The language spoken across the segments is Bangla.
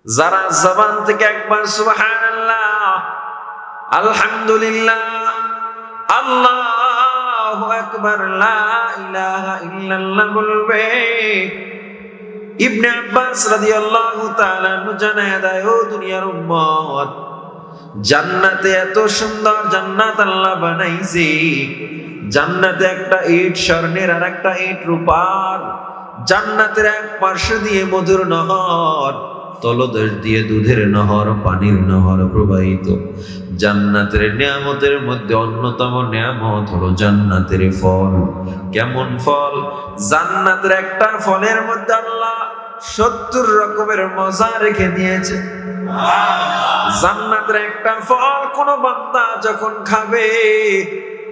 যারা জবান থেকে একবার সুবহানাল্লাহ, আলহামদুলিল্লাহ, আল্লাহু আকবার, লা ইলাহা ইল্লাল্লাহ বলবে, ইবনে আব্বাস রাদিয়াল্লাহু তাআলা আনহু জানায় দেয়, ও দুনিয়ার উম্মত, জান্নাতে এত সুন্দর জান্নাত আল্লাহ বানাইছে, জান্নাতে একটা ইট স্বর্ণের আর একটা ইট রূপার, জান্নাতের এক পার্শ্ব দিয়ে মধুর নহর, তলদেশ দিয়ে দুধের নহর, পানির নহর প্রবাহিত। জান্নাতের নিয়ামতের মধ্যে অন্যতম নিয়ামত হলো জান্নাতের ফল। কেমন ফল? জান্নাতের একটা ফলের মধ্যে আল্লাহ 70 রকমের মজা রেখে দিয়েছে। জান্নাতের একটা ফল কোন বান্দা যখন খাবে,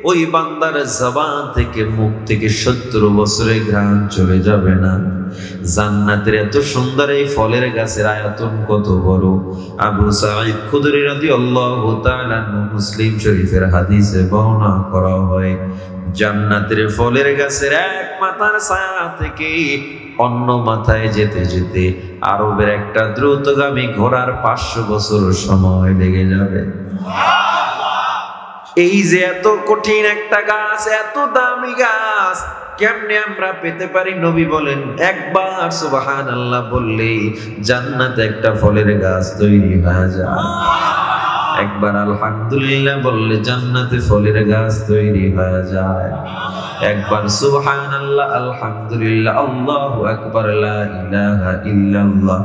ওই বান্দার জবান থেকে, মুখ থেকে 70 বছরের ঘ্রাণ চলে যাবে না। জান্নাতের এত সুন্দর এই ফলের গাছের আয়তন কত বড়! আবু সাঈদ খুদরি রাদিয়াল্লাহু তাআলা মুসলিম শরীফের হাদিসে বর্ণনা করা হয়, জান্নাতের ফলের গাছের এক মাথার ছায়া থেকে অন্য মাথায় যেতে যেতে আরবের একটা দ্রুতগামী ঘোড়ার 500 বছর সময় লেগে যাবে। এই যে এত কঠিন একটা গাছ, এত দামি গাছ, কেমনে আমরা পেতে পারি? নবী বলেন, একবার সুবহানাল্লাহ বললে জান্নাতে একটা ফলের গাছ তৈরি হয়ে যায়। একবার আলহামদুলিল্লাহ বললে জান্নাতে ফলের গাছ তৈরি হয়ে যায়। একবার সুবহানাল্লাহ, আলহামদুলিল্লাহ, আল্লাহু আকবার, লা ইলাহা ইল্লাল্লাহ,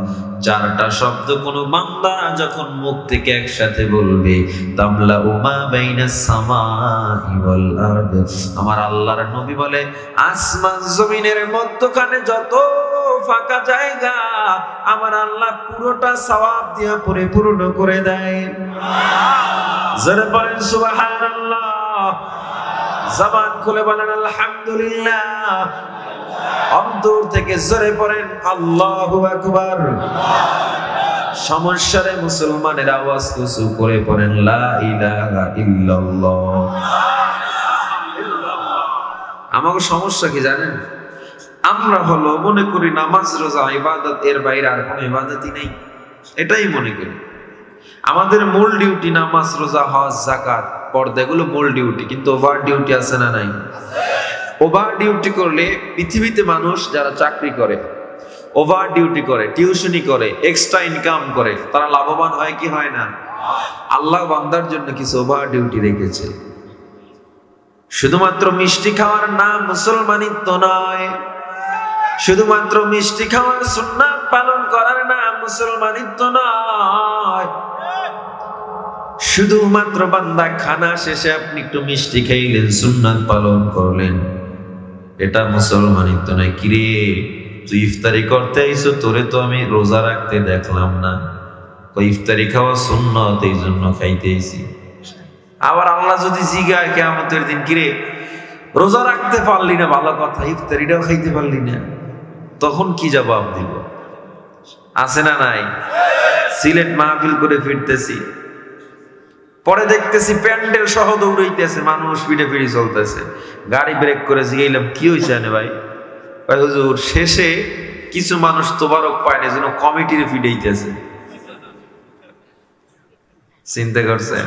4টা শব্দ কোন বান্দা যখন মুখ থেকে একসাথে বলবে, তামলা উমা বাইনাস সামাই ওয়াল আরদ, আমার আল্লাহর নবী বলে, আসমান জমিনের মধ্যখানে যত ফাঁকা জায়গা আমার আল্লাহ পুরোটা সওয়াব দিয়ে পরিপূর্ণ করে দেয়। জোরে বলেন সুবহানাল্লাহ, জবান খুলে বলেন আলহামদুলিল্লাহ, অন্তর থেকে জোরে পড়েন আল্লাহু আকবার। সমস্যারে মুসলমানের আওয়াজ উঁচু করে পড়েন লা ইলাহা ইল্লাল্লাহ। আমাদের সমস্যা কি জানেন? আমরা হলো মনে করি নামাজ রোজা ইবাদত, এর বাইরে আর কোনো ইবাদতই নেই, এটাই মনে করি। আমাদের মূল ডিউটি নামাজ রোজা হজ যাকাত পর্দা, এগুলো মূল ডিউটি, কিন্তু ওভার ডিউটি আছে না নাই? ওভার ডিউটি করলে পৃথিবীতে মানুষ যারা চাকরি করে, ওভার ডিউটি করে, টিউশনি করে, এক্সট্রা ইনকাম করে, তারা লাভবান হয় কি হয় না? আল্লাহ বান্দার জন্য কিছু ওভার ডিউটি রেখেছে। শুধুমাত্র মিষ্টি খাওয়ার নাম মুসলমানিত্ব নয়, শুধুমাত্র মিষ্টি খাওয়ার সুন্নাত পালন করার নাম মুসলমানিত্ব নয়। শুধুমাত্র বান্দা খানা শেষে আপনি একটু মিষ্টি খাইলেন, সুন্নাত পালন করলেন, এটা মুসলমানিত্ব নয়। কিরে, তুই ইফতারি করতে আইছো, তোরে তো আমি রোজা রাখতে দেখলাম না। ইফতারি খাওয়া সুন্নাত, এই জন্য খাইতে আইছি। আবার আল্লাহ যদি জিগায় কিয়ামতের দিন, কিরে রোজা রাখতে পারলি না, ভালো কথা, ইফতারিটাও খাইতে পারলি না, তখন কি জবাব দিব? আছে না নাই? সিলেট মাহফিল করে ফিরতেছি, পরে দেখতেছি প্যান্ডেল সহ দৌড়াইতেছে, মানুষ পিঠে পিড়ি চলতেছে। গাড়ি ব্রেক করে জিগাইলাম, কি হয়েছে আনে ভাই? হুজুর, শেষে কিছু মানুষ তোবারক পায় না, যেন কমিটির ফিডাইতেছে। চিন্তা করছেন?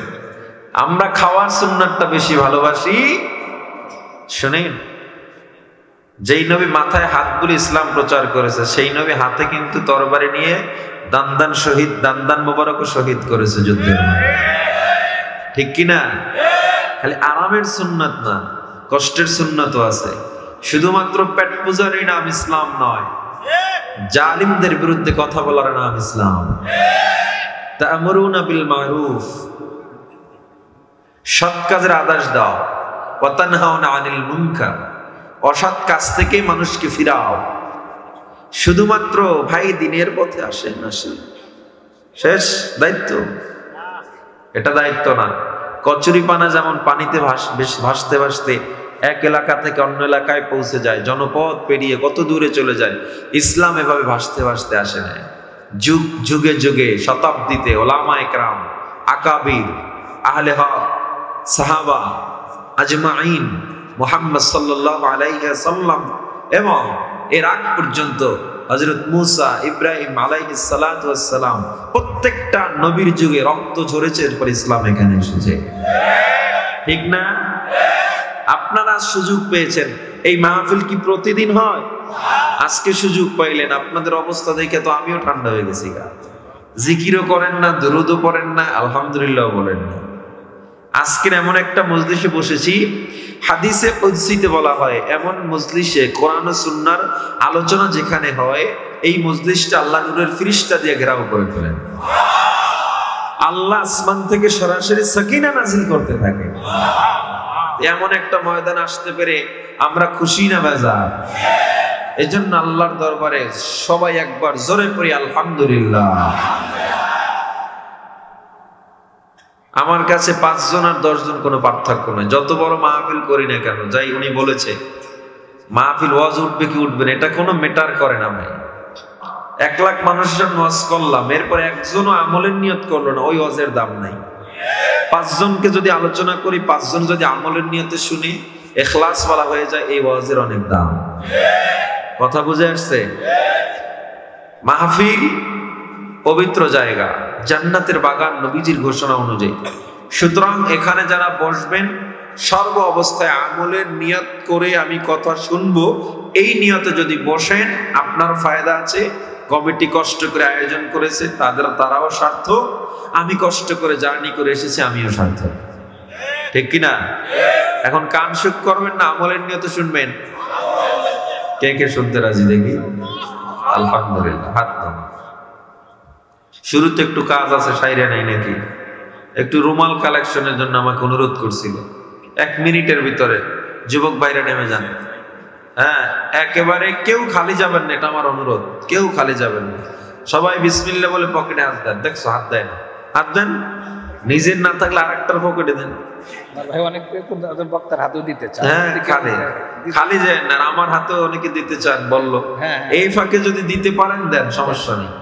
আমরা খাওয়ার সুন্নাতটা বেশি ভালোবাসি। শুনেন, যেই নবী মাথায় হাত বুলে ইসলাম প্রচার করেছে, সেই নবী হাতে কিন্তু তরবারি নিয়ে দান্দান শহীদ, দান্দান মোবারক শহীদ করেছে যুদ্ধের মধ্যে, ঠিক কিনা? খালি আরামের সুন্নাত না, কষ্টের সুন্নাতও আছে। শুধুমাত্র পেট পূজারই নাম ইসলাম নয়, জালিমদের বিরুদ্ধে কথা বলার নাম ইসলাম। তা'মুরুনা বিল মারুফ, সৎ কাজের আদেশ দাও, ওয়া তানহাউনা আনিল মুনকার, অসৎ কাজ থেকে মানুষকে ফিরাও। শুধুমাত্র ভাই দিনের পথে আসেন, শেষ দায়িত্ব? এটা দায়িত্ব না। কচুরি পানা যেমন পানিতে ভাসতে ভাসতে এক এলাকা থেকে অন্য এলাকায় পৌঁছে যায়, জনপদ পেরিয়ে কত দূরে চলে যায়, ইসলাম এভাবে ভাসতে ভাসতে আসে না। যুগ যুগে যুগে শতাব্দীতে ওলামায়ে কেরাম, আকাবির, আহলে হক, সাহাবা আজমাইন, মুহাম্মদ সাল্লাল্লাহু আলাইহি ওয়াসাল্লাম এবং এর আগ পর্যন্ত হযরত মুসা, ইব্রাহিম আলাইহিস সালাতু ওয়াস সালাম, প্রত্যেকটা নবীর যুগে রক্ত ঝরেছে, এরপর ইসলাম এখানে এসেছে। ঠিক না? আপনারা সুযোগ পেয়েছেন। এই মাহফিল কি প্রতিদিন হয়? আজকে সুযোগ পাইলেন। আপনাদের অবস্থা দেখে তো আমিও ঠান্ডা হয়ে গেছি। জিকিরও করেন না, দুরূদও পড়েন না, আলহামদুলিল্লাহ বলেন না। আজকের এমন একটা মজলিসে বসেছি, হাদিসে কুদসিতে বলা হয়, এমন মজলিসে কোরআন ও সুন্নাহর আলোচনা যেখানে হয়, এই মজলিসটা আল্লাহ নূরের ফেরেশতা দিয়ে ঘেরাও করে ফেলেন। আল্লাহ আসমান থেকে সরাসরি সাকিনা নাজিল করতে থাকে। এমন একটা ময়দান আসতে পেরে আমরা খুশি না বেজার? এজন্য আল্লাহর দরবারে সবাই একবার জোরে পড়ি আলহামদুলিল্লাহ। আমার কাছে 5 জন আর 10 জন কোনো পার্থক্য নয়। যত বড় মাহফিল করি না কেন, যাই উনি বলেছে মাহফিল ওয়াজ উঠবে কি উঠবে না, এটা কোনো ম্যাটার করে না ভাই। 1 লাখ মানুষের ওয়াজ করলাম, এরপর একজনও আমলের নিয়ত করলো না, ওই ওয়াজের দাম নাই। 5 জনকে যদি আলোচনা করি, 5 জন যদি আমলের নিয়তে শুনি, ইখলাস বলা হয়ে যায়, এই ওয়াজের অনেক দাম। কথা বুঝে আসছে? মাহফিল পবিত্র জায়গা, জান্নাতের বাগান নবীজির ঘোষণা অনুযায়ী। সুতরাং এখানে যারা বসবেন, সর্ব অবস্থায় আমলের নিয়ত করে আমি কথা শুনবো, এই নিয়তে যদি বসেন আপনার ফায়দা আছে। কমিটি কষ্ট করে আয়োজন করেছে, তারাও সার্থক। আমি কষ্ট করে জার্নি করে এসেছি, আমিও সার্থক। ঠিক কিনা? এখন কান সুখ করবেন না আমলের নিয়তে শুনবেন? কে কে শুনতে রাজি দেখি? আলহামদুলিল্লাহ, হাত নামান। শুরুতে একটু কাজ আছে, সাইরে নাই নাকি? একটু রুমাল কালেকশনের জন্য আমাকে অনুরোধ করছিল। 1 মিনিটের ভিতরে যুবক ভাইরা নেমে যান। হ্যাঁ, একেবারে কেউ খালি যাবেন না, এটা আমার অনুরোধ। কেউ খালি যাবেন না, সবাই বিসমিল্লাহ বলে পকেটে হাত দেন। দেখছো হাত দেয় না? হাত দেন। নিজের না থাকলে আরেকটার পকেটে দেন। ভাই অনেক বক্তার হাতেও দিতে চান। হ্যাঁ, খালি যায় না, আমার হাতেও অনেকে দিতে চান বললো। এই ফাঁকে যদি দিতে পারেন দেন, সমস্যা নেই।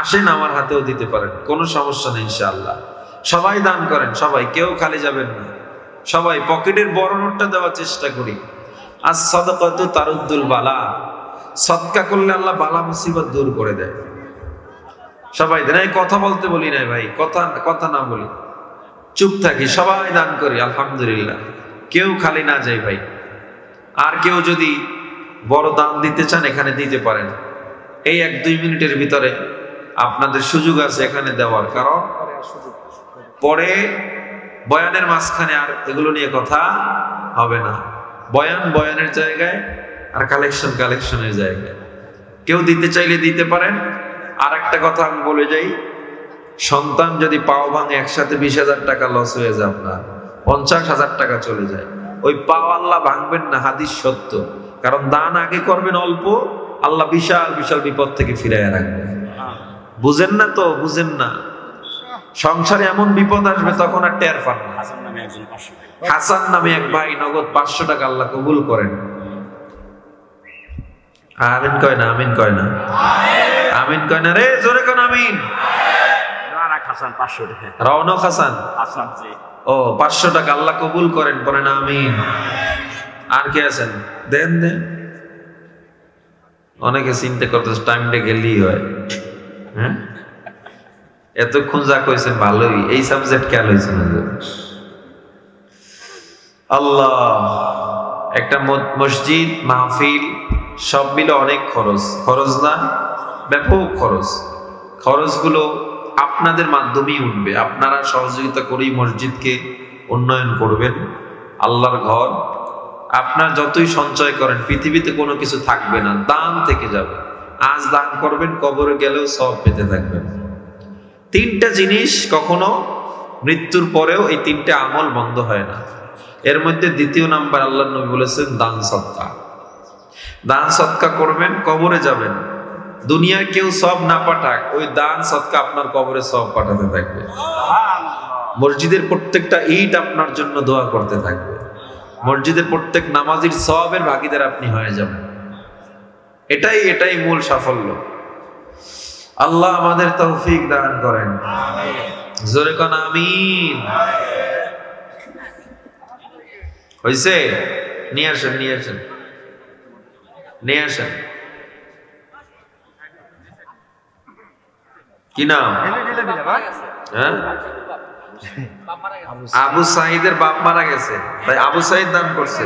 আসেন আমার হাতেও দিতে পারেন, কোনো সমস্যা নেই ইনশাআল্লাহ। সবাই দান করেন, সবাই, কেউ খালি যাবেন না। সবাই পকেটের বড় নোটটা দেওয়ার চেষ্টা করি। আস-সাদাকাতু তারুদ্দুল বালা, সদকা করলে আল্লাহ বালা মুসিবত দূর করে দেয়। সবাই দেন। এই কথা বলতে বলি নাই ভাই, কথা না বলি, চুপ থাকি, সবাই দান করি আলহামদুলিল্লাহ। কেউ খালি না যাই ভাই। আর কেউ যদি বড় দান দিতে চান এখানে দিতে পারেন। এই 1-2 মিনিটের ভিতরে আপনাদের সুযোগ আছে এখানে দেওয়ার, কারণ পরে বয়ানের মাঝখানে আর এগুলো নিয়ে কথা হবে না। বয়ানের জায়গায়, আর কালেকশনের জায়গায়। কেউ দিতে চাইলে দিতে পারেন। আর একটা কথা আমি বলে যাই, সন্তান যদি পাও ভাঙে একসাথে 20,000 টাকা লস হয়ে যায়, আপনার 50,000 টাকা চলে যায়। ওই পাও আল্লাহ ভাঙবেন না, হাদিস সত্য। কারণ দান আগে করবেন অল্প, আল্লাহ বিশাল বিশাল বিপদ থেকে ফিরাইয়া রাখবেন। বুঝেন না তো? বুঝেন না? সংসারে এমন বিপদ আসবে তখন আর টের পান না। হাসান নামে এক ভাই নগদ 500 টাকা আল্লাহ কবুল করেন। আমিন কয় না? আমিন কয় না? আমিন কয় না রে, জোরে কোন আমিন। রওনক হাসান, ও 500 টাকা আল্লাহ কবুল করেন, পরে না আমিন। আর কে আছেন? দেন। অনেকে চিন্তা করতেছে টাইমটা গেলেই হয়। হ্যাঁ, এতক্ষণ যা কইছেন ভালোই, এই সাবজেক্ট খেয়াল হয়েছে না? আল্লাহ, একটা মসজিদ, মাহফিল সব মিলে অনেক খরচ না? ব্যাপক খরচগুলো আপনাদের মাধ্যমেই উঠবে। আপনারা সহযোগিতা করেই মসজিদকে উন্নয়ন করবেন। আল্লাহর ঘর, আপনার যতই সঞ্চয় করেন পৃথিবীতে কোনো কিছু থাকবে না, দান থেকে যাবে। আজ দান করবেন, কবরে গেলেও সব পেতে থাকবেন। 3টা জিনিস কখনো মৃত্যুর পরেও, এই 3টে আমল বন্ধ হয় না। এর মধ্যে 2 নাম্বার আল্লাহর নবী বলেছেন দান সদকা। দান সদকা করবেন, কবরে যাবেন। দুনিয়ায় কেউ সব না পাঠাক, ওই দান সদকা আপনার কবরে সব পাঠাতে থাকবে। মসজিদের প্রত্যেকটা ইট আপনার জন্য দোয়া করতে থাকবে। মসজিদের প্রত্যেক নামাজির সওয়াবের ভাগীদার আপনি হয়ে যাবেন। এটাই মূল সাফল্য। আল্লাহ আমাদের তৌফিক দান করেন। জোরে কোন আমিন। হইছে? নিয়ে আসেন। কি নাম? হ্যাঁ, আবু সাইদের বাপ মারা গেছে, তাই আবু সাইদ দান করছে।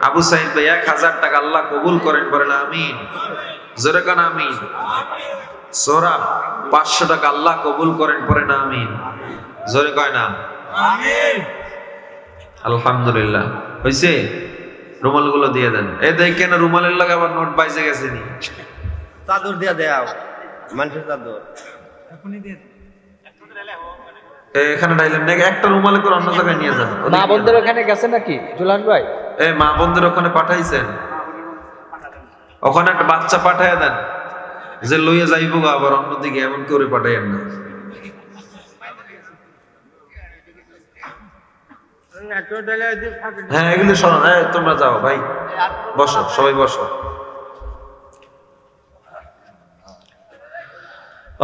আবু সাইদ ভাই 1000 টাকা আল্লাহ কবুল করেন, বলেন আমিন। জোরে কান আমিন। সোরা 500 টাকা আল্লাহ কবুল করেন, পড়েন আমিন। জোরে কয় না আমিন। আলহামদুলিল্লাহ। হইছে? রুমাল গুলো দিয়ে দেন। এই দেখেন রুমালের লাগে আবার নোট বাইজে গেছে নি। চাদর দিয়া দেও, মানুষের চাদর এখনই দিয়ে এখানে ডাইলেন নাকি একটা রুমালে করে অন্য জায়গায় নিয়ে যান। মা বোনদের ওখানে গেছে নাকি জুলান ভাই? মা বোনদের ওখানে পাঠাইছেন, ওখানে একটা বাচ্চা পাঠাইয়া দেন যে লইয়া যাইব আবার অন্যদিকে, এমন করে পাঠাইয়েন না। হ্যাঁ এগুলো শোনো, তোমরা যাও ভাই, বসো সবাই বসো।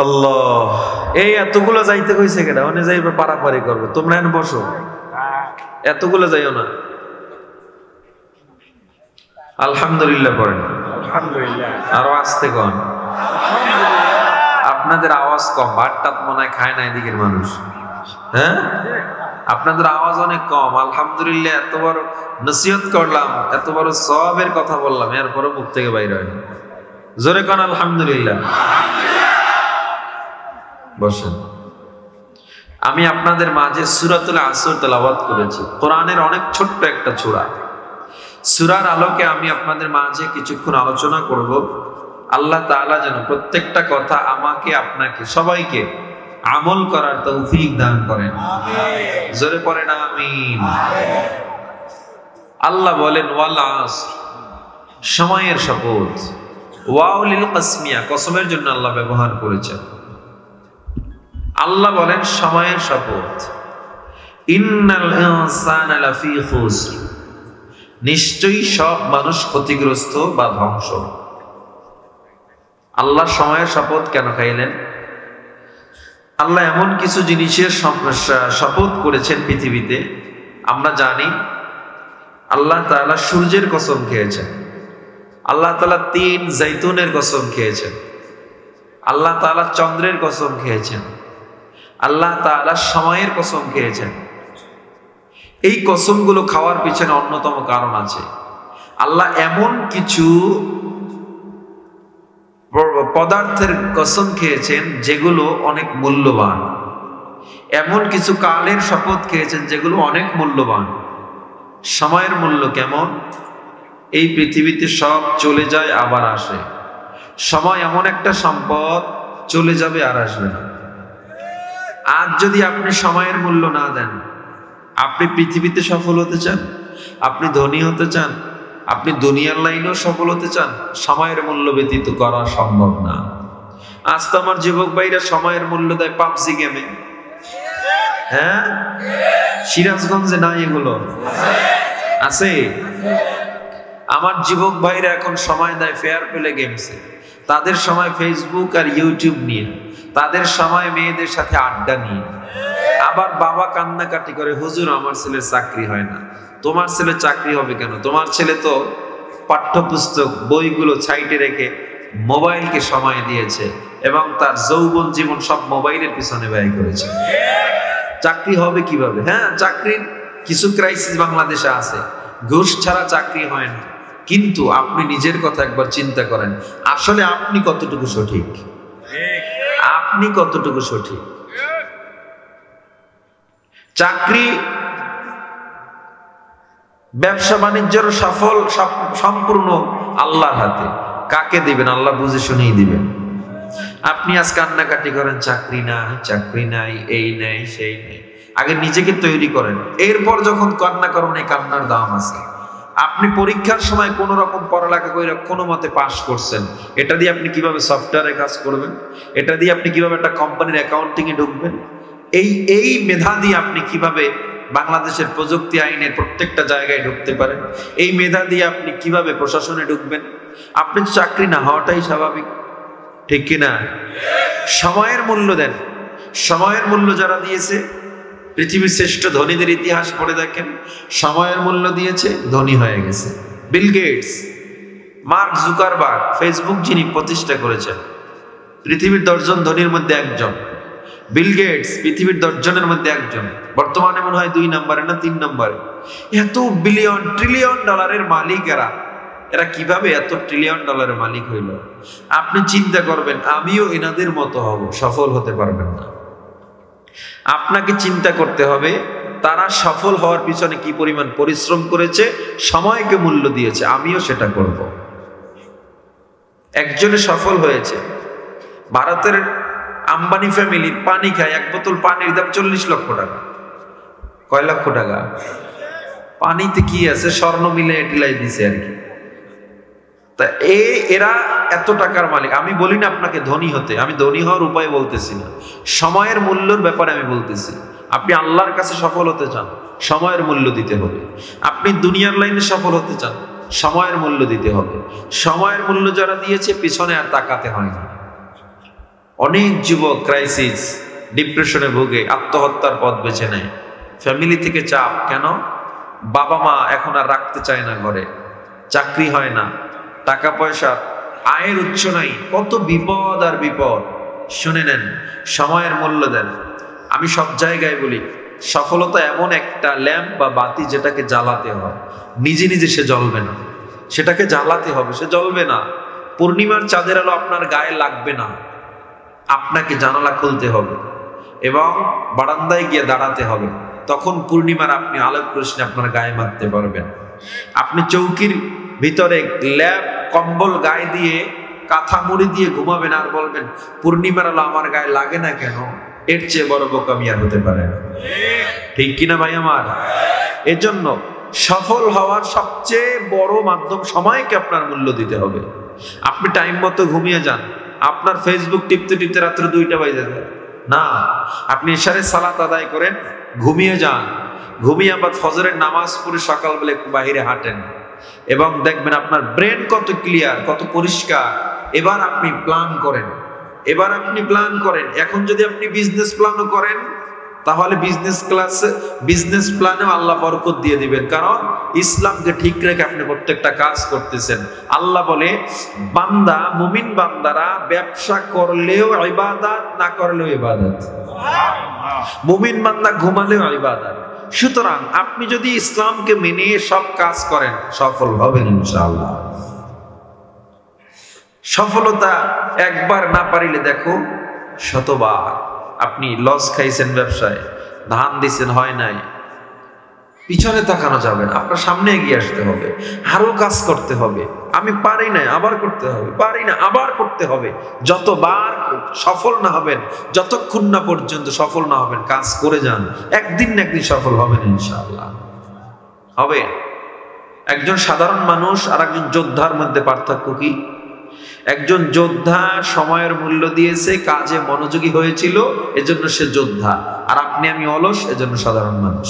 আল্লাহ, এই এতগুলো যাইতে কইছে কেডা? ওনে যাইবে পারাপারি করবে, তোমরা এনে বসো, এতগুলো যাইও না। আলহামদুলিল্লাহ পড়েন। আলহামদুলিল্লাহ। আরো আসতে কন, আপনাদের আওয়াজ কম, ভাতটাত মনে হয় খায় না এদিকের মানুষ। হ্যাঁ, আপনাদের আওয়াজ অনেক কম। আলহামদুলিল্লাহ, এত বড় নসিহত করলাম, এত বড় সওয়াবের কথা বললাম, এরপরে মুখ থেকে বাইরে হয় না। জোরে কন আলহামদুলিল্লাহ। বসেন। আমি আপনাদের মাঝে সূরাতুল আসর তেলাওয়াত করেছি। কোরআনের অনেক ছোট্ট একটা সূরা। সূরার আলোকে আমি আপনাদের মাঝে কিছুক্ষণ আলোচনা করব। আল্লাহ তাআলা যেন প্রত্যেকটা কথা আমাকে, আপনাকে, সবাইকে আমল করার তৌফিক দান করেন। আমিন। জোরে পড়েন আমিন। আল্লাহ বলেন ওয়াল আসর, সময়ের শপথ। ওয়াও লিল কসমিয়া, কসমের জন্য আল্লাহ ব্যবহার করেছেন। আল্লাহ বলেন সময়ের শপথ। ইন্নাল ইনসানা লাফি খুসর, নিশ্চয়ই সব মানুষ ক্ষতিগ্রস্ত বা ধ্বংস। আল্লাহ সময়ের শপথ কেন খাইলেন? আল্লাহ এমন কিছু জিনিসের শপথ করেছেন পৃথিবীতে, আমরা জানি। আল্লাহ তাআলা সূর্যের কসম খেয়েছেন, আল্লাহ তাআলা 3 জাইতুনের কসম খেয়েছেন, আল্লাহ তাআলা চন্দ্রের কসম খেয়েছেন, আল্লাহ তাআলা সময়ের কসম খেয়েছেন। এই কসমগুলো খাওয়ার পিছনে অন্যতম কারণ আছে। আল্লাহ এমন কিছু পদার্থের কসম খেয়েছেন যেগুলো অনেক মূল্যবান, এমন কিছু কালের শপথ খেয়েছেন যেগুলো অনেক মূল্যবান। সময়ের মূল্য কেমন? এই পৃথিবীতে সব চলে যায় আবার আসে। সময় এমন একটা সম্পদ, চলে যাবে আর আসবে না। আজ যদি আপনি সময়ের মূল্য না দেন, আপনি পৃথিবীতে সফল হতে চান, আপনি ধনী হতে চান, আপনি দুনিয়ার লাইনেও সফল হতে চান, সময়ের মূল্য ব্যতীত করা সম্ভব না। আজ তো আমার যুবক ভাইরা সময়ের মূল্য দেয় পাবজি গেমে। হ্যাঁ, সিরাজগঞ্জে নাই এগুলো? আছে। আমার যুবক ভাইরা এখন সময় দেয় ফেয়ার প্লে গেমসে, তাদের সময় ফেসবুক আর ইউটিউব নিয়ে, তাদের সময় মেয়েদের সাথে আড্ডা নিয়ে। আবার বাবা কান্নাকাটি করে, হুজুর আমার ছেলের চাকরি হয় না। তোমার ছেলে চাকরি হবে কেন? তোমার ছেলে তো পাঠ্যপুস্তক বইগুলো সাইডে রেখে মোবাইলকে সময় দিয়েছে এবং তার যৌবন জীবন সব মোবাইলের পিছনে ব্যয় করেছে। চাকরি হবে কিভাবে? হ্যাঁ, চাকরির কিছু ক্রাইসিস বাংলাদেশে আছে, ঘুষ ছাড়া চাকরি হয় না। কিন্তু আপনি নিজের কথা একবার চিন্তা করেন, আসলে আপনি কতটুকু সঠিক? আপনি কতটুকু সঠিক? চাকরি, ব্যবসা বাণিজ্যের সফল সম্পূর্ণ আল্লাহর হাতে। কাকে দিবেন? আল্লাহ বুঝে শুনেই দিবেন। আপনি আজ কান্নাকাটি করেন, চাকরি নাই, চাকরি নাই, এই নাই, সেই নাই। আগে নিজেকে তৈরি করেন, এরপর যখন কান্না করবেন, এই কান্নার দাম আছে। আপনি পরীক্ষার সময় কোন রকম পড়ালেখা করে কোনো মতে পাস করছেন, এটা দিয়ে আপনি কিভাবে সফটওয়্যারে কাজ করবেন, এটা দিয়ে আপনি কিভাবে একটা কোম্পানির অ্যাকাউন্টিং এ ঢুকবেন, এই মেধা দিয়ে আপনি কিভাবে বাংলাদেশের প্রযুক্তি আইনের প্রত্যেকটা জায়গায় ঢুকতে পারেন, এই মেধা দিয়ে আপনি কিভাবে প্রশাসনে ঢুকবেন। আপনি চাকরি না হওয়াটাই স্বাভাবিক, ঠিক কিনা? সময়ের মূল্য দেন। সময়ের মূল্য যারা দিয়েছে, পৃথিবীর শ্রেষ্ঠ ধনীদের ইতিহাস পড়ে দেখেন, সময়ের মূল্য দিয়েছে, ধনী হয়ে গেছে। Bill Gates, Mark Zuckerberg, Facebook যিনি প্রতিষ্ঠা করেছেন, পৃথিবীর 10 জন ধনীর মধ্যে একজন। বিল গেটস পৃথিবীর 10 জনের মধ্যে একজন, বর্তমানে মনে হয় 2 নম্বরে না 3 নম্বরে। এত বিলিয়ন ট্রিলিয়ন ডলারের মালিক এরা কিভাবে এত ট্রিলিয়ন ডলারের মালিক হইল? আপনি চিন্তা করবেন আমিও এনাদের মতো হব, সফল হতে পারবেন না। আপনাকে চিন্তা করতে হবে তারা সফল হওয়ার পিছনে কি পরিমাণ পরিশ্রম করেছে, সময়কে মূল্য দিয়েছে। আমিও সেটা করব। একজনে সফল হয়েছে, ভারতের আম্বানি ফ্যামিলির পানি খায়, 1 বোতল পানির দাম 40 লক্ষ টাকা। কয় লক্ষ টাকা? পানিতে কি আছে, স্বর্ণ মিলে এটিলাই দিছে আর কি। তা এরা এত টাকার মালিক। আমি বলি না আপনাকে ধনী হতে, আমি ধনী হওয়ার উপায় বলতেছি না, সময়ের মূল্যের ব্যাপারে আমি বলতেছি। আপনি আল্লাহর কাছে সফল হতে চান, সময়ের মূল্য দিতে হবে। আপনি দুনিয়ার লাইনে সফল হতে চান, সময়ের মূল্য দিতে হবে। সময়ের মূল্য যারা দিয়েছে পিছনে আর তাকাতে হয় না। অনেক যুবক ক্রাইসিস, ডিপ্রেশনে ভোগে, আত্মহত্যার পথ বেছে নেয়। ফ্যামিলি থেকে চাপ, কেন? বাবা মা এখন আর রাখতে চায় না ঘরে, চাকরি হয় না, টাকা পয়সা আয়ের উৎস নাই, কত বিপদ আর বিপদ। শুনে নেন, সময়ের মূল্য দেন। আমি সব জায়গায় বলি সফলতা এমন একটা ল্যাম্প বা বাতি যেটাকে জ্বালাতে হয়, নিজে নিজে সে জ্বলবে না, সেটাকে জ্বালাতে হবে, সে জ্বলবে না। পূর্ণিমার চাঁদের আলো আপনার গায়ে লাগবে না, আপনাকে জানালা খুলতে হবে এবং বারান্দায় গিয়ে দাঁড়াতে হবে, তখন পূর্ণিমার আপনি আলোক রশ্মি আপনার গায়ে মারতে পারবেন। আপনি চৌকির ভিতরে ল্যাপ কম্বল গায়ে দিয়ে কাঁথা মুড়ি দিয়ে ঘুমাবেন আর বলবেন পূর্ণিমার আলো আমার গায়ে লাগে না কেন? এর চেয়ে বড় বোকামি আর হতে পারে না, ঠিক কিনা ভাই আমার? এজন্য সফল হওয়ার সবচেয়ে বড় মাধ্যম সময়কে আপনার মূল্য দিতে হবে। আপনি টাইম মতো ঘুমিয়ে যান, আপনার ফেসবুক টিপতে টিপতে রাত্র 2টা বাজে যায় না, আপনি ইশারে সালাত আদায় করেন, ঘুমিয়ে যান, ঘুমিয়ে আবার ফজরের নামাজ পড়ে সকালবেলা একটু বাইরে হাঁটেন এবং দেখবেন আপনার ব্রেন কত ক্লিয়ার, কত পরিষ্কার। এবার আপনি প্ল্যান করেন, এখন যদি আপনি বিজনেস প্ল্যানও করেন তাহলে বিজনেস প্ল্যানেও আল্লাহ বরকত দিয়ে দিবেন, কারণ ইসলামকে ঠিক রেখে আপনি প্রত্যেকটা কাজ করতেছেন। আল্লাহ বলে বান্দা, মুমিন বান্দারা ব্যবসা করলেও ইবাদত, না করলেও ইবাদত। মুমিন বান্দা ঘুমালেও ইবাদত। সুতরাং আপনি যদি ইসলামকে মেনে সব কাজ করেন সফল হবেন ইনশাআল্লাহ। সফলতা একবার না পারিলে দেখো শতবার। আপনি লস খাইছেন ব্যবসায়, ধান দিছেন হয় নাই, পিছনে তাকানো যাবে না, আপনার সামনে এগিয়ে আসতে হবে, আরো কাজ করতে হবে। আমি পারি না, আবার করতে হবে, পারি না, আবার করতে হবে। যতবার সফল না হবেন, যতক্ষণ না পর্যন্ত সফল না হবেন, কাজ করে যান, একদিন না একদিন সফল হবেন ইনশাআল্লাহ। হবে। একজন সাধারণ মানুষ আর একজন যোদ্ধার মধ্যে পার্থক্য কি? একজন যোদ্ধা সময়ের মূল্য দিয়েছে, কাজে মনোযোগী হয়েছিল, এজন্য সে যোদ্ধা। আর আপনি আমি অলস, এজন্য সাধারণ মানুষ,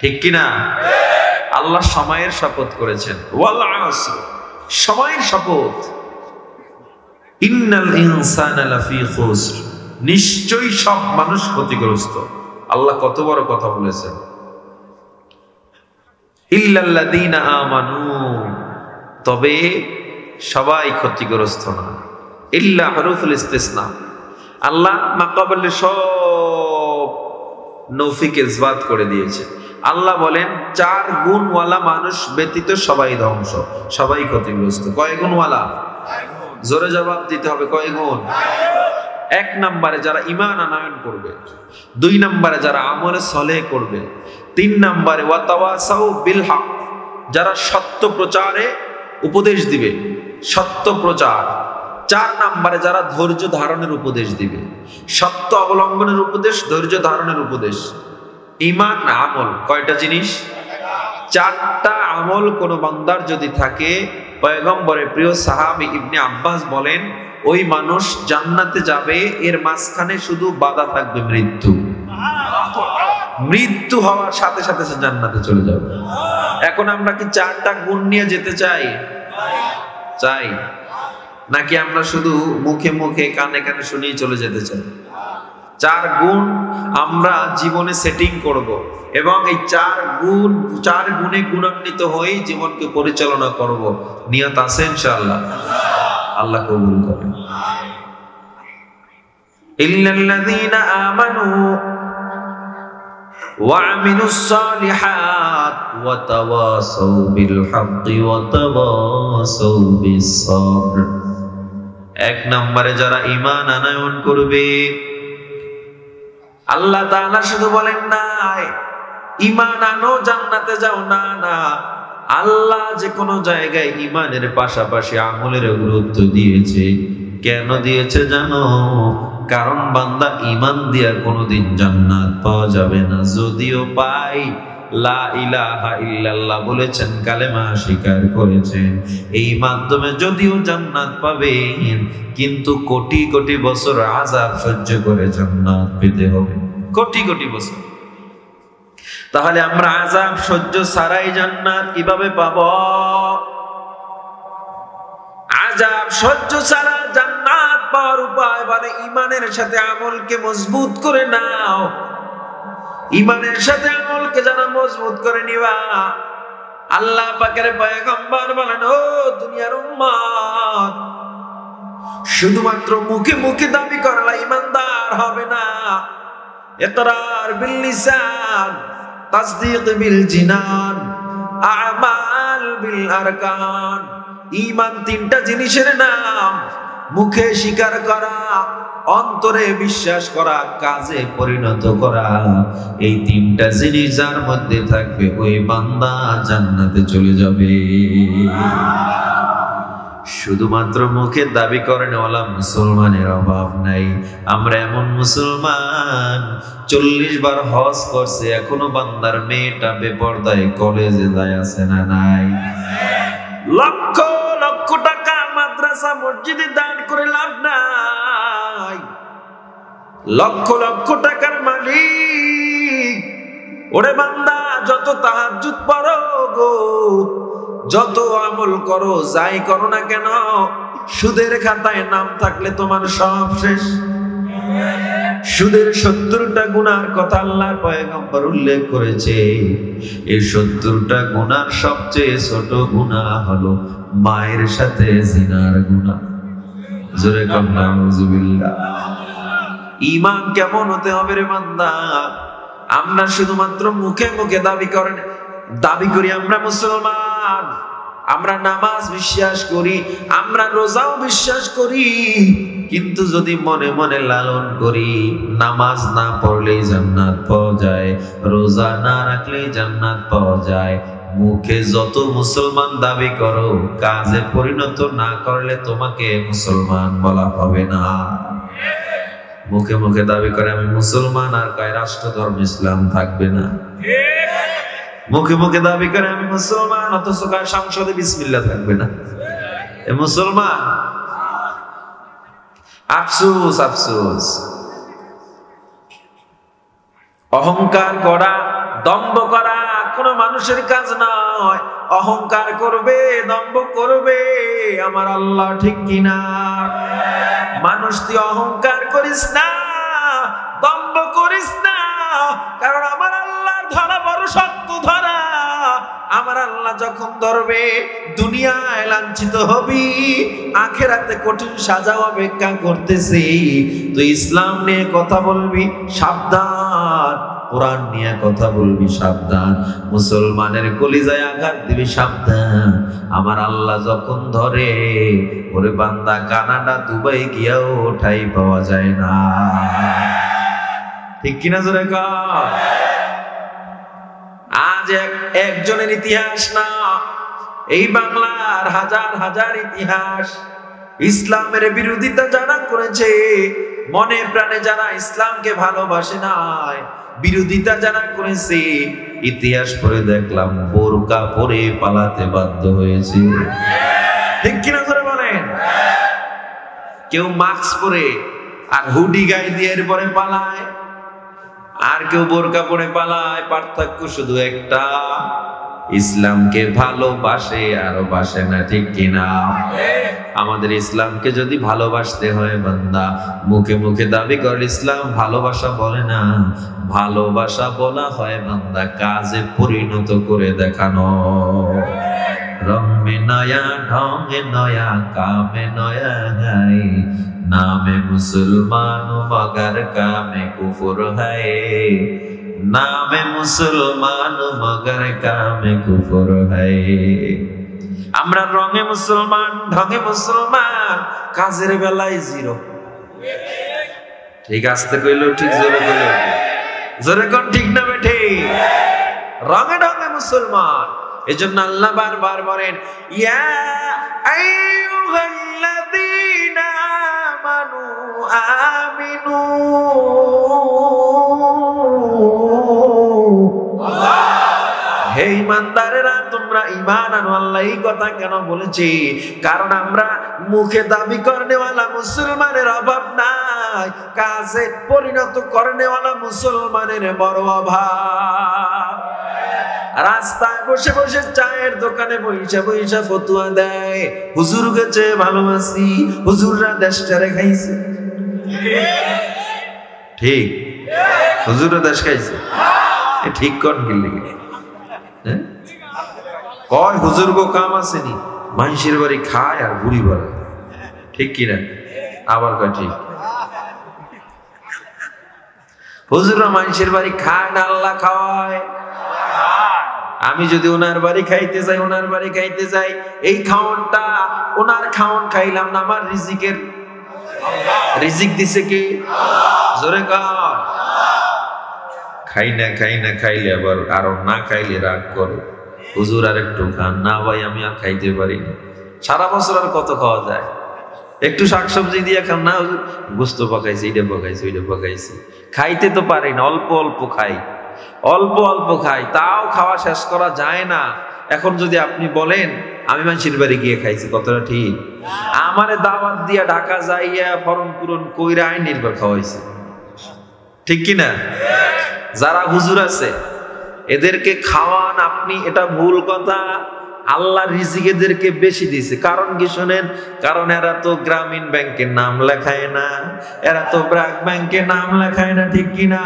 ঠিক কিনা? আল্লাহ সময়ের শপথ করেছেন, ওয়াল আসর, সময়ের শপথ। ইন্নাল ইনসানা লাফি খুসর, নিশ্চয়ই সব মানুষ ক্ষতিগ্রস্ত। আল্লাহ কত বড় কথা বলেছেন, ইল্লাল্লাযীনা আমানু, তবে সবাই ক্ষতিগ্রস্ত না। ইল্লা হরফুল ইস্তিসনা, আল্লাহ মাকাবলে সব নফিকে ইসবাত করে দিয়েছে। আল্লাহ বলেন 4 গুণওয়ালা মানুষ ব্যতীত সবাই ধ্বংস, সবাই ক্ষতিগ্রস্ত। কয় গুণওয়ালা? জোরে জবাব দিতে হবে, কয় গুণ? 1 নম্বরে যারা ঈমান আনয়ন করবে, 2 নম্বরে যারা আমলে সলেহ করবে, 3 নম্বরে ওয়াতাওয়াসাউ বিল হক, যারা সত্য প্রচারে উপদেশ দিবে, সত্য প্রচার। 4 নম্বরে যারা ধৈর্য ধারণের উপদেশ দিবে, সত্য অবলম্বনের উপদেশ, ধৈর্য ধারণের উপদেশ। ঈমান না আমল, কয়টা জিনিস? 4টা আমল কোন বান্দার যদি থাকে, পয়গম্বরের প্রিয় সাহাবী ইবনে আব্বাস বলেন ওই মানুষ জান্নাতে যাবে, এর মাঝখানে শুধু বাধা থাকবে মৃত্যু। মৃত্যু হওয়ার সাথে সাথে সে জান্নাতে চলে যাবে। এখন আমরা কি 4টা গুণ নিয়ে যেতে চাই নাকি আমরা শুধু মুখে মুখে কানে কানে শুনিয়ে চলে যেতে চাই? 4 গুণ আমরা জীবনে সেটিং করব এবং এই 4 গুণে গুণান্বিত হয়ে জীবনকে পরিচালনা করব। নিয়ত আছে ইনশাআল্লাহ, আল্লাহ কবুল করেন। ইল্লাল্লাযীনা আমানু ওয়া আমিলুস সালিহাত ওয়া তাওয়াসাউ বিল হাক্কি ওয়া তাওয়াসাউ বিস সাবর। এক নম্বরে যারা ঈমান আনয়ন করবে, আল্লাহ তাআলা শুধু বলেন নাই ঈমান আনো জান্নাতে যাও, না না, আল্লাহ যে কোনো জায়গায় ঈমানের পাশাপাশি আমলের গুরুত্ব দিয়েছে। কেন দিয়েছে জানো? কারণ বান্দা ঈমান দিয়া কোনোদিন জান্নাত পাওয়া যাবে না, যদিও পাই লা ইলাহা ইল্লাল্লাহ বলেছেন, কালেমা স্বীকার করেছেন, এই মাধ্যমে যদিও জান্নাত পাবেন, কিন্তু কোটি কোটি বছর আযাব সহ্য করে জান্নাত পেতে হবে, কোটি কোটি বছর। তাহলে আমরা আযাব সহ্য ছাড়াই জান্নাত কিভাবে পাব? আযাব সহ্য ছাড়া জান্নাত পাওয়ার উপায় মানে ঈমানের সাথে আমলকে মজবুত করে নাও। ঈমানের সাথে আমলকে যারা মজবুত করে নিবা, আল্লাহ পাকের পয়গম্বর বলেন, ও দুনিয়ার উম্মত, শুধুমাত্র মুখে মুখে দাবি করলে ঈমানদার হবে না। ইকরার বিল লিসান, তাসদীক বিল জিনান, আমাল বিল আরকান। ঈমান তিনটা জিনিসের নাম, মুখে স্বীকার করা, অন্তরে বিশ্বাস করা, কাজে পরিণত করা। এই তিনটা জিনিস যার মধ্যে থাকবে ওই বান্দা জান্নাতে চলে যাবে। শুধুমাত্র মুখে দাবি করেনওয়ালা মুসলমানের অভাব নাই। আমরা এমন মুসলমান 40 বার হজ করছে, এখনো বান্দার মেয়েটা বেপরদায় কলেজে যায়, আছে না নাই? লক্ষ লক্ষ টাকা মাদ্রাসা মসজিদে দান করে লাভ নাই। লক্ষ লক্ষ টাকার মালিক। ওরে বান্দা, যত তাহাজ্জুদ পড়ো গো, যত আমল করো, যাই করো না কেন, সুদের খাতায় নাম থাকলে তোমার সব শেষ। সুদের 70টা গুনার কথা আল্লাহর পয়গম্বর উল্লেখ করেছে। এই 70টা গুনার সবচেয়ে ছোট গুনাহ হলো মায়ের সাথে জিনার গুনাহ। জোরে কম নাউযুবিল্লাহ। ঈমান কেমন হতে হবে রে বান্দা? আমরা শুধুমাত্র মুখে মুখে দাবি করি আমরা মুসলমান, আমরা নামাজ বিশ্বাস করি, আমরা রোজাও বিশ্বাস করি, কিন্তু যদি মনে মনে লালন করি, নামাজ না পড়লেই জান্নাত পাওয়া যায়, রোজা না রাখলেই জান্নাত পাওয়া যায়। মুখে যত মুসলমান দাবি করো, কাজে পরিণত না করলে তোমাকে মুসলমান বলা হবে না। মুখে মুখে দাবি করে আমি মুসলমান, আর কয় রাষ্ট্র ধর্ম ইসলাম থাকবে না। মুখে মুখে দাবি করে আমি মুসলমান, অথচ কয় সংসদে বিসমিল্লাহ থাকবে না। এ মুসলমান? আফসোস আফসোস। অহংকার করা, দম্ভ করা কোন মানুষের কাজ নয়। অহংকার করবে, দম্ভ করবে, আমার আল্লাহ ঠিক কিনা? মানুষ তুই অহংকার করিস না, দম্ভ করিস না, কারণ আমার আল্লাহর ধরা বড় শক্ত ধরা। আমার আল্লাহ যখন ধরবে, দুনিয়ায় লাঞ্ছিত হবি, আখিরাতে কঠিন সাজা অপেক্ষা করতেছে। তুই ইসলাম নিয়ে কথা বলবি, সাবধান। কোরআন নিয়ে কথা বলবি, সাবধান। মুসলমানের কলিজায় আঘাত দিবি, সাবধান। আমার আল্লাহ যখন ধরে, ওরে বান্দা, কানাডা দুবাই গিয়াও ঠাই পাওয়া যায় না। ঠিক কিনা জোরে কর? আজ একজনের ইতিহাস না, এই বাংলার হাজার হাজার ইতিহাস। ইসলামের বিরোধিতা যারা করেছে, মনে প্রাণে যারা ইসলামকে ভালোবাসে নাই, বিরোধিতা যারা করেছে, ইতিহাস পড়ে দেখলাম বোরকা পরে পালাতে বাধ্য হয়েছে। ঠিক কিনা জোরে বলেন? কেউ মাস্ক পরে আর হুডি গায়ে দিয়ে এরপরে পালায়, আর কেউ বোরকা পরে পালায়। পার্থক্য শুধু একটা, ইসলামকে ভালোবাসে আর বাসে না। ঠিক কিনা? আমাদের ইসলামকে যদি ভালোবাসতে হয় বান্দা, মুখে মুখে দাবি করে ইসলাম, ভালোবাসা বলে না, ভালোবাসা বলা হয় বান্দা কাজে পরিণত করে দেখানো। রঙে নয়া, ঢঙে নয়া, কামে নয়া, नामे मुसलमान मगर कामे कुफर है, नामे मुसलमान मगर कामे कुफर है। আমরা রঙে মুসলমান, ঢঙে মুসলমান, কাজের বেলায় জিরো। ঠিক আস্তে কইলো ঠিক, জোরে কইলো জোরে কোন ঠিক না বেঠে? রঙে ঢঙে মুসলমান। এজন্য আল্লাহ বারবার বলেন ইয়া আইয়ুহাল্লাযীনা আমানু আমিনু, হে ঈমানদারেরা তোমরা ঈমান আনো। আল্লাহ এই কথা কেন বলেছে? কারণ আমরা মুখে দাবি করনেওয়ালা মুসলমানের অভাব নাই, কাজে পরিণত করনেওয়ালা মুসলমানের বড় অভাব। রাস্তায় বসে বসে চায়ের দোকানে বইসা বইসা ফতুয়া দেয়, হুজুর গেছে ভালোবাসি, হুজুররা দেশটারে খাইছে। ঠিক, হুজুররা দেশ খাইছে, ঠিক কোন গিল্লি কয় হুজুর গো কাম আসেনি, মানুষের বাড়ি খায় আর বুড়ি বলে, ঠিক কিনা? আবার কয় ঠিক, হুজুররা মানুষের বাড়ি খায় না, আল্লাহ খাওয়ায়। আমি যদি ওনার বাড়ি খাইতে যাই, ওনার বাড়ি খাইতে যাই, এই খাওয়ানটা ওনার খাওয়ান খাইলাম না, আমার রিজিকের রিজিক দিছে কি? জোরে কর। খাই না খাইলে আবার আরো না খাইলে রাগ করে, হুজুর আর একটু খান না। ভাই আমি আর খাইতে পারি না, সারা বছর আর কত খাওয়া যায়? একটু শাকসবজি দিয়ে খান না, হুজুর গোস্ত পাকাইছি, এটা পাকাইছি, ওইটা পাকাইছি, খাইতে তো পারি না, অল্প অল্প খাই, অল্প অল্প খাই, তাও খাওয়া শেষ করা যায় না। এখন যদি আপনি বলেন আমি মানুষের বাড়ি গিয়ে খাইছি, কতটা ঠিক? আমারে দাওয়াত দিয়া ঢাকা যাইয়া ফরম পূরণ কইরা আইন নির্ভর খাওয়াইছে, ঠিক কিনা? যারা হুজুর আছে এদেরকে খাওয়ান আপনি, এটা ভুল কথা। আল্লাহ রিজিক এদেরকে বেশি দিছে। কারণ কি শোনেন? কারণ এরা তো গ্রামীণ ব্যাংকের নাম লেখায় না, এরা তো ব্র্যাক ব্যাংকের নাম লেখায় না, ঠিক কিনা?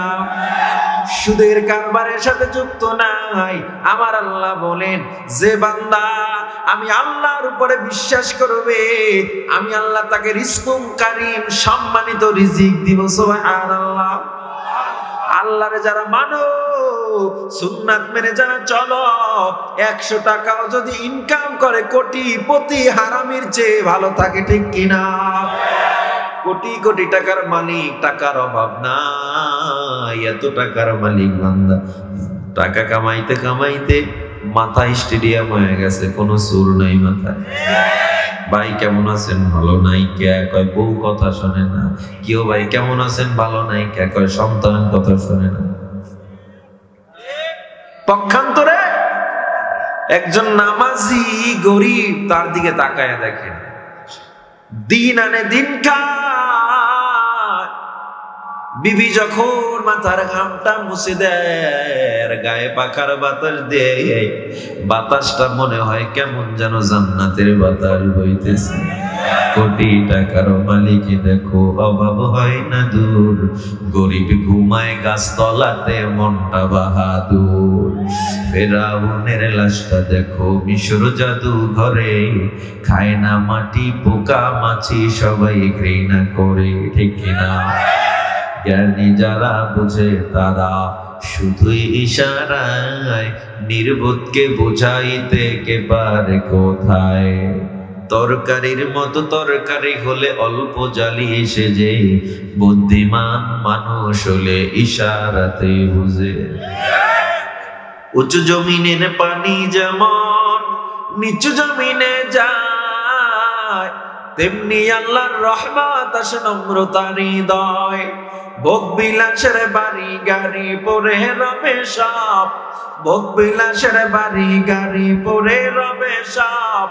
সুদের কারবারের সাথে যুক্ত নাই। আমার আল্লাহ বলেন যে বান্দা আমি আল্লাহর উপরে বিশ্বাস করবে, আমি আল্লাহ তাকে রিজকুম কারীম, সম্মানিত রিজিক দিব। সুবহানাল্লাহ। আল্লাহরে যারা মানো, সুন্নাত মেনে যারা চলো, 100 টাকাও যদি ইনকাম করে কোটিপতি হারামির চেয়ে ভালো থাকে, ঠিক কিনা? কোটি কোটি টাকার মালিক, টাকার অভাব নাই, এত টাকার মালিক বান্দা টাকা কামাইতে কামাইতে মাথা স্টেডিয়াম হয়ে গেছে, কোনো সুর নাই মাথায়। ভাই কেমন আছেন? ভালো নাই কে কয়, বউ কথা শোনে না। কেউ ভাই কেমন আছেন? ভালো নাই কে কয়, সন্তান কথা শোনে না। পক্ষান্তরে একজন নামাজি গরিব, তার দিকে তাকায় দেখেন, দিন আনে দিন খায়, বিবি যখন মাথার ঘামটা মুছে দেয়, গায়ে পাখার বাতাস দেয়, বাতাসটা মনে হয় কেমন যেন জান্নাতের বাতাস বইতেছে। কোটি টাকার মালিক দেখো অভাব হয় না দূর, গরিব ঘুমায় গাছতলাতে মনটা বাহাদুর। ফেরাউনের লাশটা দেখো মিশর জাদু ঘরে, খায় না মাটি পোকা মাছি সবাই ঘৃণা করে, ঠিক কিনা? জ্ঞানী যারা বুঝে তারা শুধুই ইশারায় নির্বোধকে বোঝাইতে কে পারে কোথায়। তরকারির মতো তরকারি হলে অল্প জ্বালিয়ে সেজে, বুদ্ধিমান মানুষ হলে ইশারাতে বুঝে। উঁচু জমিনের পানি যেমন নিচু জমিনে যায়, তেমনি আল্লাহর রহমত আসে নম্রতার হৃদয়। ভোগ বিলাসের বাড়ি গাড়ি পরে রবে সব, ভোগ বিলাসের বাড়ি গাড়ি পরে রবে সব।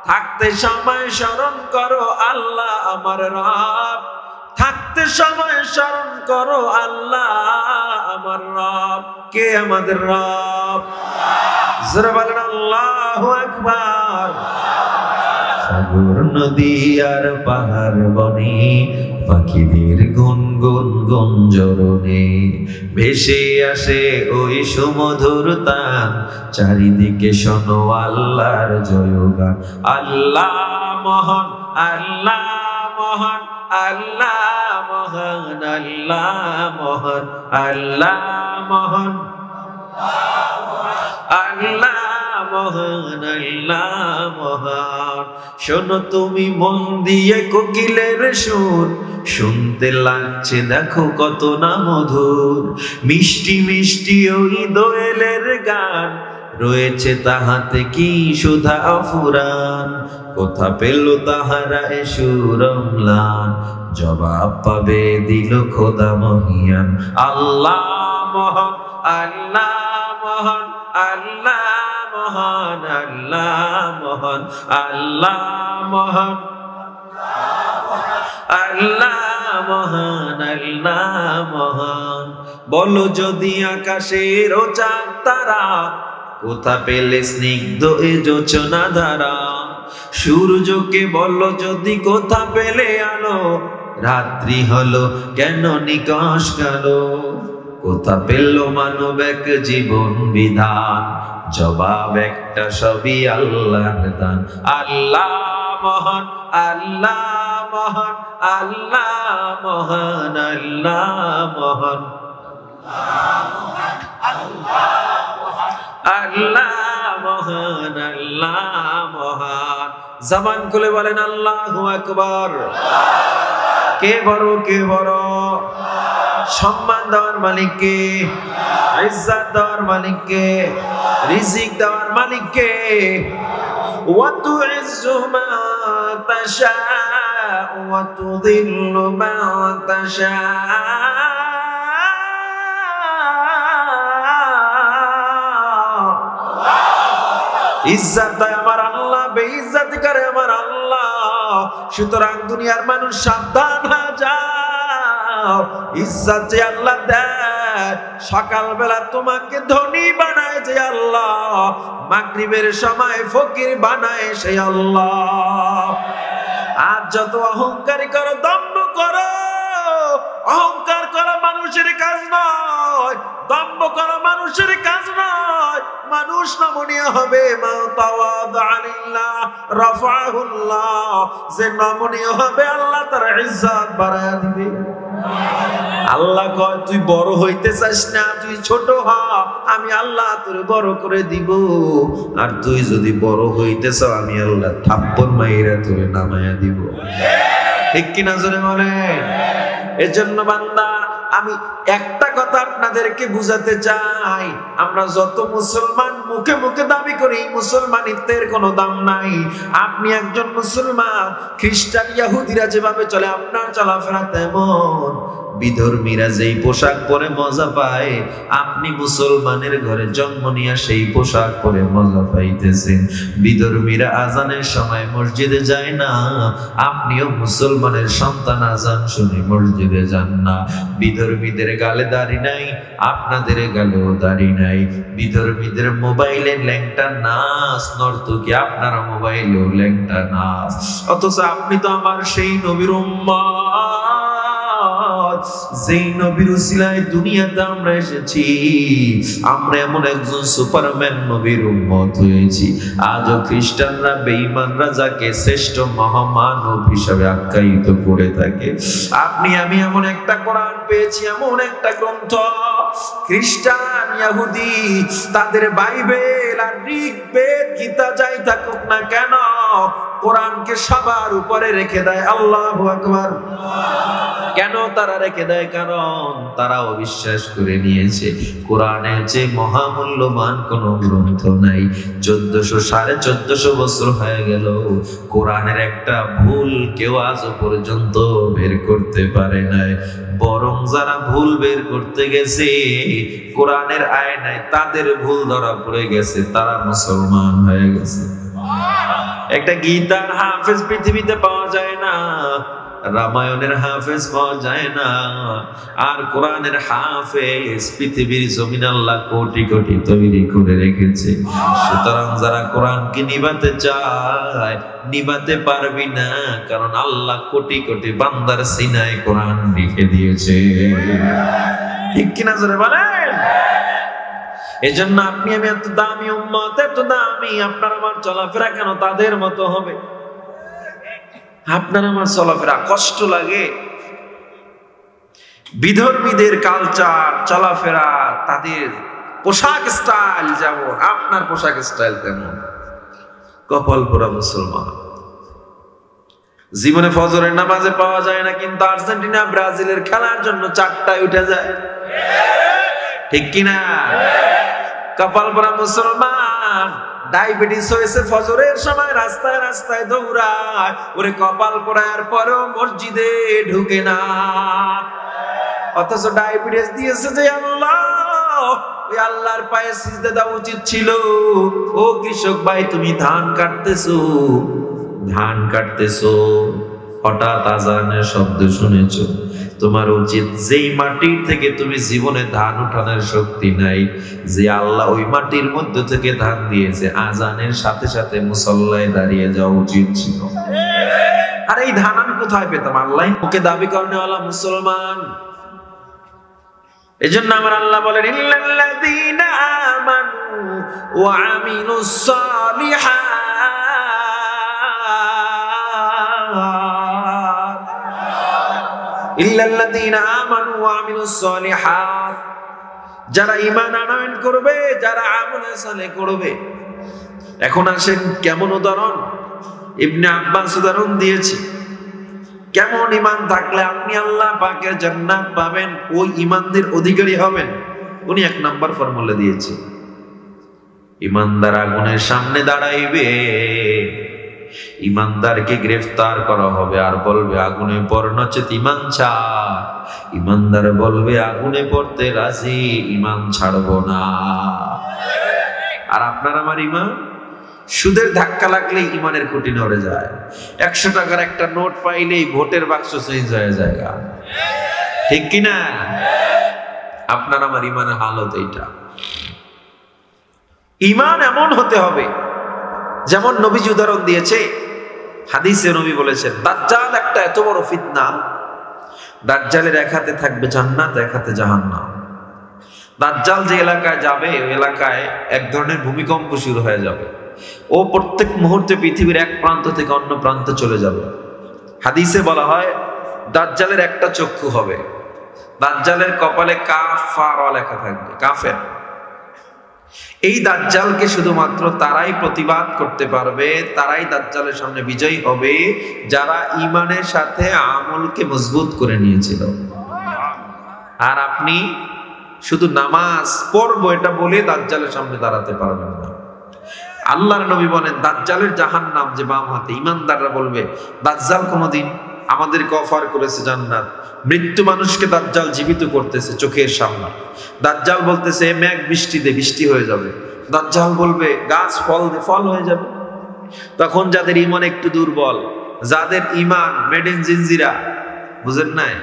থাকতে সময় স্মরণ করো আল্লাহ আমার রব, থাকতে সময় স্মরণ করো আল্লাহ আমার রব। কে আমাদের রব? জোরে বলেন আল্লাহু আকবার। সাগর নদী আর পাহাড় বনে, পাখিদের গুনগুন গুঞ্জরণে ভেসে আসে ওই সুমধুর তান, চারিদিকে শোনো আল্লাহর জয়গান। আল্লাহ মহান, আল্লাহ মহান, আল্লাহ মহান, আল্লাহ মহান, আল্লাহ মহান, আল্লাহ মহান, আল্লাহ মহান। শোনো তুমি মন দিয়ে কোকিলের সুর, শুনতে লাগছে দেখো কত না মধুর। মিষ্টি মিষ্টি ওই দোয়েলের গান, রয়েছে তাহাতে কি সুধা অফুরান। কোথা পেল তাহারা এ সুর অম্লান, জবাব পাবে দিল খোদা মহিয়ান। আল্লাহ মহান, আল্লাহ মহান, আল্লাহ মহান, আল্লাহ মহান, আল্লাহ মহান, আল্লাহ মহান, আল্লাহ মহান। বলো যদি আকাশের ও চাঁদ তারা, কোথা পেলে স্নিগ্ধ এ যোচনা ধারা। সূর্যকে বলো যদি কোথা পেলে আলো, রাত্রি হলো কেন নিকশ কালো। কোথা পেল মানব এক জীবন বিধান, জবাব একটা সবই আল্লাহর দান। আল্লাহ মহান, আল্লাহ মহান, আল্লাহ মহান, আল্লাহ মহান, আল্লাহ মহান, আল্লাহ মহান। জবান খুলে বলেন আল্লাহু আকবার। কে বড়, কে বড়? সম্মান দেওয়ার মালিক কে? ইজ্জত দেওয়ার মালিক কে? রিজিক দেওয়ার মালিক কে? ওয়া তুইজ্জু মা তাশা ওয়া তুযিল্লু মা তাশা। ইজ্জত দেয় আমার আল্লাহ, বেইজ্জত করে আমার আল্লাহ। সুতরাং দুনিয়ার মানুষ সাবধান হয়ে যাও। ইজ্জত যে আল্লাহ দেয়, সকালবেলা তোমাকে ধনী বানায় যে আল্লাহ, মাগরিবের সময় ফকির বানায় সেই আল্লাহ। আর যত অহংকারী করো, দম্ভ করো, অহংকার করা মানুষের কাজ নয়, দম্ভ করা মানুষের কাজ নয়। মানুষ নমনীয় হবে, মা তাওয়াদা লিল্লাহ রাফাহুল্লাহ। যে নমনীয় হবে আল্লাহ তার ইজ্জত বাড়ায়া দিবে। আল্লাহ কয় তুই বড় হইতে চাস না, তুই ছোট হ, আমি আল্লাহ তোর বড় করে দিব। আর তুই যদি বড় হইতে চাও, আমি আল্লাহ থাপ্পড় মাইরা তোরে নামায়া দিব। ঠিক কিনা জোরে বলেন? এজন্য বান্দা, আমি একটা কথা আপনাদেরকে বুঝাতে চাই, আমরা যত মুসলমান মুখে মুখে দাবি করি, মুসলমানিত্বের কোনো দাম নাই। আপনি একজন মুসলমান, খ্রিস্টান ইহুদিরা যেভাবে চলে আপনার চলাফেরা তেমন। বিধর্মীরা যেই পোশাক পরে মজা পায়, আপনি মুসলমানের ঘরে জন্ম নিয়ে সেই পোশাক পরে মজা পাইতেছেন। বিধর্মীরা আজানের সময় মসজিদে যায় না, আপনিও মুসলমানের সন্তান আজান শুনে মসজিদে যান না। বিধর্মীদের গালে দাড়ি নাই, আপনাদের গালেও দাড়ি নাই। বিধর্মীদের মোবাইলে ল্যাংটা নাচ নর্তকী, আপনার মোবাইলেও ল্যাংটা নাচ। অথচ আপনি তো আমার সেই নবীর উম্মত, যেই নবীর উসিলায় দুনিয়াতে আমরা এসেছি। আমরা এমন একজন সুপারম্যান নবীর উম্মত হয়েছি। আজও খ্রিস্টানরা, বেঈমানরা যাকে শ্রেষ্ঠ মহামানব হিসাবে আখ্যায়িত করে থাকে, আপনি আমি এমন একটা কোরআন পেয়েছি, এমন একটা গ্রন্থ। খ্রিস্টান ইহুদি তাদের বাইবেল আর ঋগ্বেদ গীতা যাই থাকুক না কেন, কোরআনকে সবার উপরে রেখে দেয়। আল্লাহু আকবার। কেন তারা রেখে দেয়? কারণ তারা অবিশ্বাস করে নিয়েছে কোরআনের যে মহামূল্যবান কোন গ্রন্থ নাই। 1400-1450 বছর হয়ে গেল, কোরআনের একটা ভুল কেউ আজ পর্যন্ত বের করতে পারে নাই। বরং যারা ভুল বের করতে গেছে কোরআনের আয়নায়, তাদের ভুল ধরা পড়ে গেছে, তারা মুসলমান হয়ে গেছে। একটা গীতার হাফেজ পৃথিবীতে পাওয়া যায় না, রামায়ণের হাফেজ পাওয়া যায় না, আর কোরআনের হাফেজ পৃথিবীর জমিন আল্লাহ কোটি কোটি তৈরি করে রেখেছে। সুতরাং যারা কোরআনকে নিভাতে চায়, নিভাতে পারবি না, কারণ আল্লাহ কোটি কোটি বান্দার সিনায় কোরআন লিখে দিয়েছে। ঠিক কিনা জোরে বলেন? এজন্য আপনি আমি এত দামি উম্মত, এত দামি, আপনার আমার চলাফেরা কেন তাদের মতো হবে? আপনার আমার চলাফেরা কষ্ট লাগে। বিধর্মীদের কালচার, চলাফেরা, তাদের পোশাক স্টাইল যেমন, আপনার পোশাক স্টাইল তেমন। কপাল পোড়া মুসলমান। জীবনে ফজরের নামাজে পাওয়া যায় না, কিন্তু আর্জেন্টিনা ব্রাজিলের খেলার জন্য 4টায় উঠে যায়, ঠিক কিনা? কপাল পোড়া মুসলমান। ডায়াবেটিস হয়েছে, ফজরের সময় রাস্তায় রাস্তায় দৌড়ায়, ওরে কপাল পোড়ার পরেও মসজিদে ঢুকে না। অথচ ডায়াবেটিস দিয়েছে যে আল্লাহ, ওই আল্লাহর পায়ে সিজদা দেওয়া উচিত ছিল। ও কৃষক ভাই, তুমি ধান কাটতেছো, হঠাৎ আজানের শব্দ শুনেছো, তোমার উচিত যেই মাটির থেকে তুমি জীবনে ধান উঠানোর শক্তি নাই, যে আল্লাহ ওই মাটির মধ্যে থেকে ধান দিয়েছে, আজানের সাথে সাথে মুসল্লায় দাঁড়িয়ে যাওয়া উচিত ছিল। আর এই ধান আমি কোথায় পেতাম? আল্লাহ ওকে দাবি করেওয়ালা মুসলমান। এজন্য আমার আল্লাহ বলেন, ইল্লাল্লাযীনা আমানু ওয়া আমিলুস সালিহাত, ইল্লাল্লাযীনা আমানু ওয়া আমিলুস সালিহাত, যারা ঈমান আনয়ন করবে, যারা আমলে সালেহ করবে। এখন আসেন কেমন উদাহরণ, ইবনে আব্বাস উদাহরণ দিয়েছে। কেমন ঈমান থাকলে আপনি আল্লাহ পাকের জান্নাত পাবেন, ওই ঈমানদের অধিকারী হবেন। উনি 1 নাম্বার ফর্মুলা দিয়েছে। ঈমানদার আগুনের সামনে দাঁড়াইবে, ঈমানদারকে গ্রেফতার করা হবে, আর বলবে আগুনে পড়, নচেত ঈমান ছাড়। ঈমানদার বলবে আগুনে পড়তে রাজি, ঈমান ছাড়বো না। আর আপনার আমার ঈমান, সুদের ধাক্কা লাগলেই ঈমানের খুঁটি নড়ে যায়। 100 টাকার একটা নোট পাইলেই ভোটের বাক্স চেঞ্জ হয়ে যায়, ঠিক কিনা? আপনার আমার ঈমানের হালত এইটা। ঈমান এমন হতে হবে যেমন নবীজি উদাহরণ দিয়েছে। হাদিসে নবী বলেছেন, দাজ্জাল একটা এত বড় ফিতনা, দাজ্জালের এক হাতে থাকবে জান্নাত, এক হাতে জাহান্নাম। দাজ্জাল যে এলাকায় যাবে, ওই এলাকায় এক ধরনের ভূমিকম্প শুরু হয়ে যাবে। ও প্রত্যেক মুহূর্তে পৃথিবীর এক প্রান্ত থেকে অন্য প্রান্তে চলে যাবে। হাদিসে বলা হয়, দাজ্জালের একটা চক্ষু হবে, দাজ্জালের কপালে কাফার লেখা থাকবে, কাফের। এই দাজ্জালকে শুধুমাত্র তারাই প্রতিবাদ করতে পারবে, তারাই দাজ্জালের সামনে বিজয়ী হবে, যারা ঈমানের সাথে আমলকে মজবুত করে নিয়েছিল। আর আপনি শুধু নামাজ পড়বো এটা বলে দাজ্জালের সামনে দাঁড়াতে পারবেন না। আল্লাহর নবী বলেন, দাজ্জালের জাহান্নাম যে বাম হাতে, ঈমানদাররা বলবে দাজ্জাল কোনদিন আমাদেরকে অফার করেছে জান্নাত। মৃত্যু মানুষকে দাজ্জাল জীবিত করতেছে চোখের সামনে। দাজ্জাল বলতেছে মেঘ বৃষ্টি দে, বৃষ্টি হয়ে যাবে। দাজ্জাল বলবে গাছ ফল দে, ফল হয়ে যাবে। তখন যাদের ঈমান একটু দুর্বল, যাদের ঈমান মেড ইন জিনজিরা, বুঝেন নাই,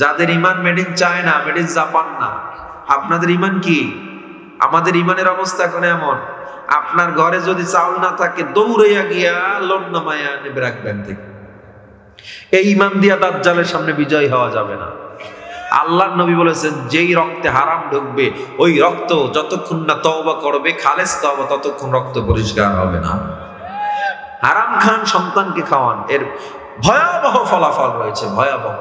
যাদের ঈমান made in China, made in Japan না, আপনাদের ঈমান কি? আমাদের ঈমানের অবস্থা এখন এমন, আপনার ঘরে যদি চাউল না থাকে, দৌড়াইয়া গিয়া লোন নামাইয়া নেবে রাখবেন থেকে। এই ঈমান দিয়া দাজ্জালের সামনে বিজয় হওয়া যাবে না। আল্লাহর নবী বলেছেন, যেই রক্তে হারাম ঢুকবে, ওই রক্ত যতক্ষণ না তওবা করবে, খালেস তওবা, ততক্ষণ রক্ত পরিষ্কার হবে না। হারাম খান, সন্তানকে খাওয়ান, এর ভয়াবহ ফলাফল রয়েছে, ভয়াবহ।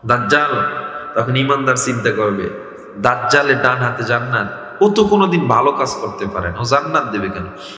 দাজ্জাল তখন ঈমানদার চিন্তা করবে, দাজ্জালের ডান হাতে জান্নাত, ও তো কোনোদিন ভালো কাজ করতে পারে না, ও জান্নাত দেবে কেন?